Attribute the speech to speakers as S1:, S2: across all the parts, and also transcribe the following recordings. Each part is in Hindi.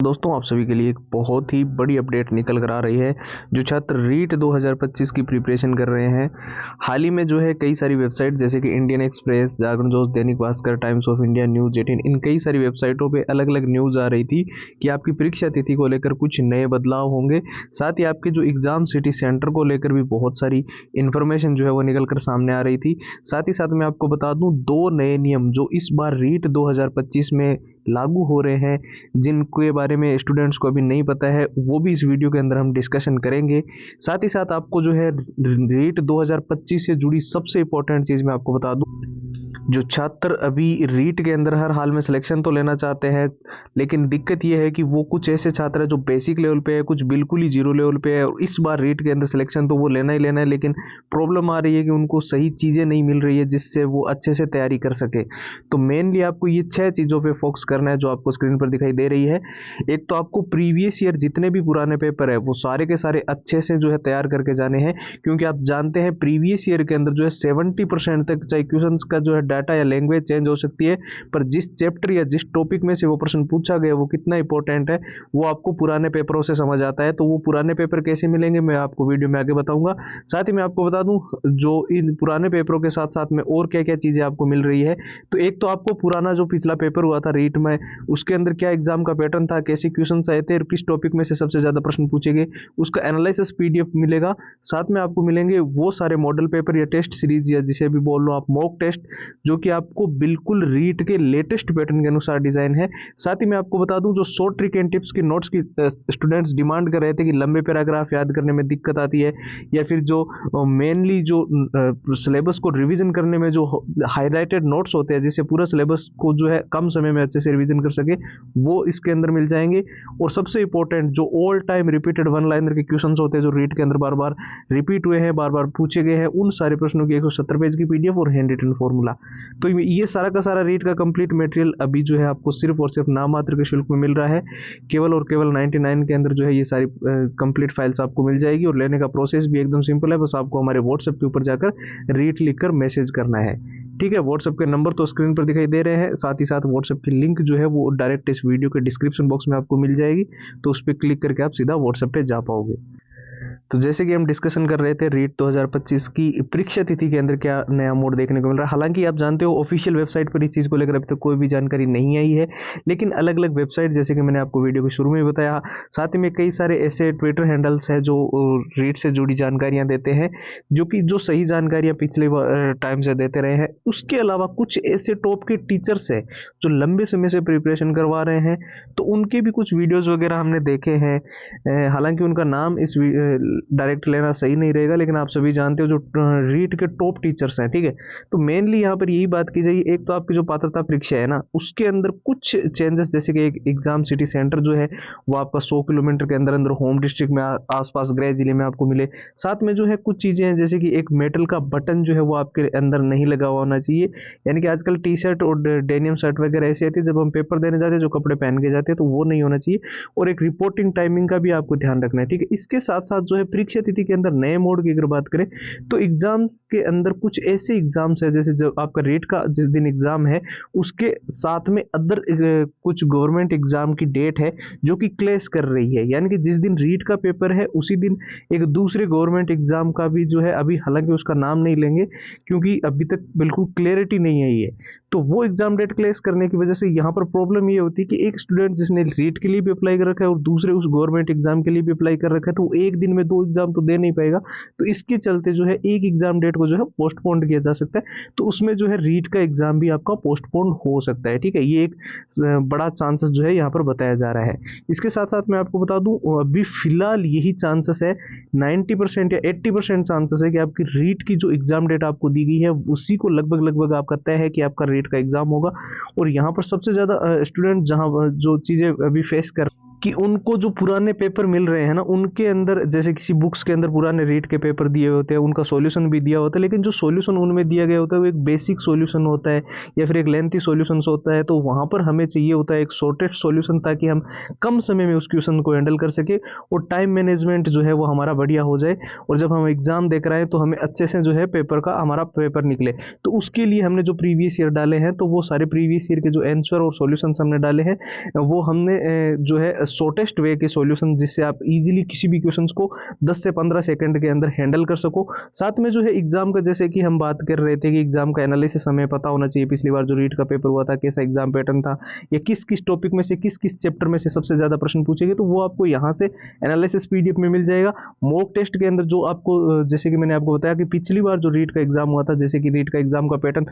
S1: दोस्तों, आप सभी के लिए एक बहुत ही बड़ी अपडेट निकल कर आ रही है। जो छात्र रीट 2025 की प्रिपरेशन कर रहे हैं, हाल ही में जो है कई सारी वेबसाइट जैसे कि इंडियन एक्सप्रेस, जागरण जोश, Dainik Bhaskar, times of India, news 18, इन कई सारी वेबसाइटों पे अलग अलग न्यूज़ आ रही थी कि आपकी परीक्षा तिथि को लेकर कुछ नए बदलाव होंगे। साथ ही आपके जो एग्जाम सिटी सेंटर को लेकर भी बहुत सारी इन्फॉर्मेशन जो है वो निकल कर सामने आ रही थी। साथ ही साथ मैं आपको बता दूं, दो नए नियम जो इस बार रीट 2025 में लागू हो रहे हैं, जिनके बारे में स्टूडेंट्स को अभी नहीं पता है, वो भी इस वीडियो के अंदर हम डिस्कशन करेंगे। साथ ही साथ आपको जो है रीट 2025 से जुड़ी सबसे इंपॉर्टेंट चीज़ मैं आपको बता दूं। जो छात्र अभी रीट के अंदर हर हाल में सिलेक्शन तो लेना चाहते हैं, लेकिन दिक्कत ये है कि वो कुछ ऐसे छात्र हैं जो बेसिक लेवल पे है, कुछ बिल्कुल ही जीरो लेवल पे है, और इस बार रीट के अंदर सिलेक्शन तो वो लेना ही लेना है, लेकिन प्रॉब्लम आ रही है कि उनको सही चीज़ें नहीं मिल रही है जिससे वो अच्छे से तैयारी कर सके। तो मेनली आपको ये 6 चीज़ों पे फोकस करना है जो आपको स्क्रीन पर दिखाई दे रही है। एक तो आपको प्रीवियस ईयर जितने भी पुराने पेपर है वो सारे के सारे अच्छे से जो है तैयार करके जाने हैं, क्योंकि आप जानते हैं प्रीवियस ईयर के अंदर जो है 70% तक चाहे क्वेश्चन का जो है डाटा या लैंग्वेज चेंज हो सकती है, पर जिस चैप्टर या जिस टॉपिक में से वो प्रश्न पूछा गया वो कितना इंपॉर्टेंट है वो आपको पुराने पेपरों से समझ आता है। तो वो पुराने पेपर कैसे मिलेंगे मैं आपको वीडियो में आगे बताऊंगा। साथ ही मैं आपको बता दूं, जो इन पुराने पेपरों के साथ साथ में और क्या क्या चीज़ें आपको मिल रही है। तो एक तो आपको पुराना जो पिछला पेपर हुआ था रीट में, उसके अंदर क्या एग्जाम का पैटर्न था, कैसे क्वेश्चन आए थे और किस टॉपिक में से सबसे ज़्यादा प्रश्न पूछे गए, उसका एनालिसिस पीडीएफ मिलेगा। साथ में आपको मिलेंगे वो सारे मॉडल पेपर या टेस्ट सीरीज या जिसे भी बोल लो आप मॉक टेस्ट, जो कि आपको बिल्कुल रीट के लेटेस्ट पैटर्न के अनुसार डिजाइन है। साथ ही मैं आपको बता दूं, जो शॉर्ट ट्रिक एंड टिप्स की नोट्स की स्टूडेंट्स डिमांड कर रहे थे कि लंबे पैराग्राफ याद करने में दिक्कत आती है, या फिर जो मेनली जो सिलेबस को रिवीजन करने में जो हाईलाइटेड नोट्स होते हैं जिससे पूरा सिलेबस को जो है कम समय में अच्छे से रिवीजन कर सके, वो इसके अंदर मिल जाएंगे। और सबसे इंपॉर्टेंट जो all time repeated one liner के क्वेश्चन होते हैं जो रीट के अंदर बार बार रिपीट हुए हैं, बार बार पूछे गए हैं, उन सारे प्रश्नों की 170 पेज की पीडीएफ और हैंड रिटन फॉर्मूला। तो ये सारा का सारा रीट का कंप्लीट मटेरियल अभी जो है आपको सिर्फ और सिर्फ नाम मात्र के शुल्क में मिल रहा है। केवल और केवल 99 के अंदर जो है ये सारी कंप्लीट फाइल्स आपको मिल जाएगी, और लेने का प्रोसेस भी एकदम सिंपल है। बस आपको हमारे व्हाट्सएप के ऊपर जाकर रीट लिखकर मैसेज करना है। ठीक है, व्हाट्सएप के नंबर तो स्क्रीन पर दिखाई दे रहे हैं, साथ ही साथ व्हाट्सएप की लिंक जो है वो डायरेक्ट इस वीडियो के डिस्क्रिप्शन बॉक्स में आपको मिल जाएगी, तो उस पर क्लिक करके आप सीधा व्हाट्सएप पे जा पाओगे। तो जैसे कि हम डिस्कशन कर रहे थे रीट 2025 की परीक्षा तिथि के अंदर क्या नया मोड देखने को मिल रहा है। हालांकि आप जानते हो ऑफिशियल वेबसाइट पर इस चीज़ को लेकर अभी तक कोई भी जानकारी नहीं आई है, लेकिन अलग अलग वेबसाइट जैसे कि मैंने आपको वीडियो के शुरू में बताया, साथ ही में कई सारे ऐसे ट्विटर हैंडल्स हैं जो रीट से जुड़ी जानकारियां देते हैं, जो कि जो सही जानकारियां पिछले टाइम से देते रहे हैं। उसके अलावा कुछ ऐसे टॉप के टीचर्स हैं जो लंबे समय से प्रिपरेशन करवा रहे हैं, तो उनके भी कुछ वीडियोज़ वगैरह हमने देखे हैं। हालांकि उनका नाम इस डायरेक्ट लेना सही नहीं रहेगा, लेकिन आप सभी जानते हो जो रीट के टॉप टीचर्स हैं। ठीक है, तो मेनली यहाँ पर यही बात की जाएगी, एक तो आपकी जो पात्रता परीक्षा है ना, उसके अंदर कुछ चेंजेस, जैसे कि एक एग्जाम सिटी सेंटर जो है वो आपका 100 किलोमीटर के अंदर अंदर होम डिस्ट्रिक्ट में आसपास गृह जिले में आपको मिले। साथ में जो है कुछ चीज़ें हैं, जैसे कि एक मेटल का बटन जो है वो आपके अंदर नहीं लगा हुआ होना चाहिए। यानी कि आजकल टी शर्ट और डेनियम शर्ट वगैरह ऐसी आती है, जब हम पेपर देने जाते हैं जो कपड़े पहन के जाते हैं, तो वो नहीं होना चाहिए। और एक रिपोर्टिंग टाइमिंग का भी आपको ध्यान रखना है। ठीक है, इसके साथ साथ जो है परीक्षा तिथि के अंदर नए मोड की अगर बात करें, तो एग्जाम के अंदर कुछ ऐसे एग्जाम्स है, जैसे जब आपका रीट का जिस दिन एग्जाम है उसके साथ में अदर कुछ गवर्नमेंट एग्जाम की डेट है जो कि क्लैश कर रही है। यानी कि जिस दिन रीट का पेपर है उसी दिन एक दूसरे गवर्नमेंट एग्जाम का भी जो है, अभी हालांकि उसका नाम नहीं लेंगे क्योंकि अभी तक बिल्कुल क्लियरिटी नहीं आई है, तो वो एग्जाम डेट क्लैश करने की वजह से यहाँ पर प्रॉब्लम ये होती है कि एक स्टूडेंट जिसने रीट के लिए भी अप्लाई कर रखा है और दूसरे उस गवर्नमेंट एग्जाम के लिए भी अप्लाई कर रखा है, तो वो एक दिन में दो एग्जाम तो दे नहीं पाएगा। तो इसके चलते जो है एक एग्जाम डेट को जो है पोस्टपोन किया जा सकता है, तो उसमें जो है रीट का एग्जाम भी आपका पोस्टपोन हो सकता है। ठीक है, ये एक बड़ा चांसेस जो है यहाँ पर बताया जा रहा है। इसके साथ साथ मैं आपको बता दूं, अभी फिलहाल यही चांसेस है, 90% या 80% चांसेस है कि आपकी रीट की जो एग्जाम डेट आपको दी गई है उसी को लगभग लगभग आपका तय है कि आपका रीट का एग्जाम होगा। और यहाँ पर सबसे ज़्यादा स्टूडेंट जहाँ जो चीज़ें अभी फेस कर कि उनको जो पुराने पेपर मिल रहे हैं ना, उनके अंदर जैसे किसी बुक्स के अंदर पुराने रीट के पेपर दिए होते हैं, उनका सॉल्यूशन भी दिया होता है, लेकिन जो सॉल्यूशन उनमें दिया गया होता है वो एक बेसिक सॉल्यूशन होता है या फिर एक लेंथी सॉल्यूशन होता है। तो वहाँ पर हमें चाहिए होता है एक शॉर्टेस्ट सॉल्यूशन, ताकि हम कम समय में उस क्वेश्चन को हैंडल कर सके और टाइम मैनेजमेंट जो है वो हमारा बढ़िया हो जाए, और जब हम एग्जाम देख रहे हैं तो हमें अच्छे से जो है पेपर का हमारा पेपर निकले। तो उसके लिए हमने जो प्रीवियस ईयर डाले हैं, तो वो सारे प्रीवियस ईयर के जो आंसर और सॉल्यूशंस हमने डाले हैं वो हमने जो है शॉर्टेस्ट वे के सॉल्यूशन, जिससे आप इजीली किसी भी क्वेश्चंस को 10 से 15 सेकंड के अंदर हैंडल कर सको। साथ में जो है एग्जाम का, जैसे कि हम बात कर रहे थे कि एग्जाम का एनालिसिस हमें पता होना चाहिए, पिछली बार जो रीट का पेपर हुआ था कैसा एग्जाम पैटर्न था, या किस किस टॉपिक में से किस किस चैप्टर में से सबसे ज्यादा प्रश्न पूछेंगे, तो वो आपको यहाँ से एनालिसिस पीडीएफ में मिल जाएगा। मॉक टेस्ट के अंदर जो आपको, जैसे कि मैंने आपको बताया कि पिछली बार जो रीट का एग्जाम हुआ था, जैसे कि रीट का एग्जाम का पैटर्न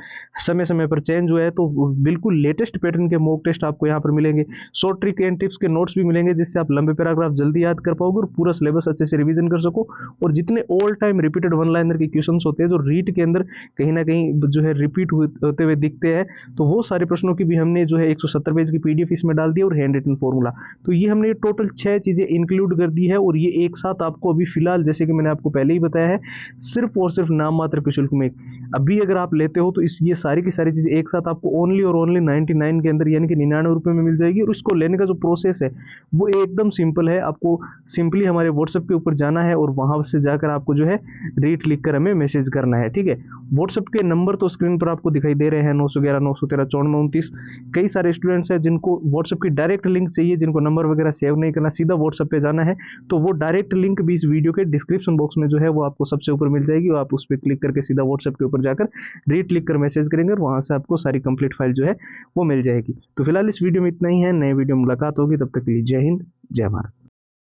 S1: समय समय पर चेंज हुआ है, तो बिल्कुल लेटेस्ट पैटर्न के मॉक टेस्ट आपको यहाँ पर मिलेंगे। शॉर्ट ट्रिक एंड टिप्स के नोट्स भी मिलेंगे, जिससे आप लंबे पैराग्राफ जल्दी याद कर पाओगे और पूरा सिलेबस अच्छे से रिवीजन कर सको। और जितने all time repeated one liner के क्वेश्चंस होते हैं जो रीट के अंदर कहीं ना कहीं जो है रिपीट होते हुए दिखते हैं, तो वो सारे प्रश्नों की भी हमने जो है 170 पेज की पीडीएफ इसमें डाल दी और हैंड रिटन फॉर्मूला। तो ये हमने टोटल 6 चीजें इंक्लूड कर दी है, और ये एक साथ आपको अभी फिलहाल, जैसे कि मैंने आपको पहले ही बताया है, सिर्फ और सिर्फ नाम मात्र के शुल्क में अभी अगर आप लेते हो तो इस ये सारी की सारी चीजें एक साथ आपको ओनली और ओनली 99 के अंदर, यानी कि 99 रुपए में मिल जाएगी। और इसको लेने का जो प्रोसेस है वो एकदम सिंपल है। आपको सिंपली हमारे व्हाट्सएप के ऊपर जाना है और वहां से जाकर आपको जो है रीट लिखकर हमें मैसेज करना है, ठीक है। व्हाट्सएप के नंबर तो स्क्रीन पर आपको दिखाई दे रहे हैं, 911 913 9429। कई सारे स्टूडेंट्स हैं जिनको व्हाट्सएप की डायरेक्ट लिंक चाहिए, जिनको नंबर वगैरह सेव नहीं करना, सीधा व्हाट्सएप पे जाना है, तो वो डायरेक्ट लिंक भी इस वीडियो के डिस्क्रिप्शन बॉक्स में जो है वो आपको सबसे ऊपर मिल जाएगी। और आप उस पर क्लिक करके सीधा व्हाट्सएप के ऊपर जाकर रीट लिख कर मैसेज करेंगे और वहां से आपको सारी कंप्लीट फाइल जो है वो मिल जाएगी। तो फिलहाल इस वीडियो में इतना ही है, नए वीडियो में मुलाकात होगी, तब तक के लिए जय हिंद जय भारत।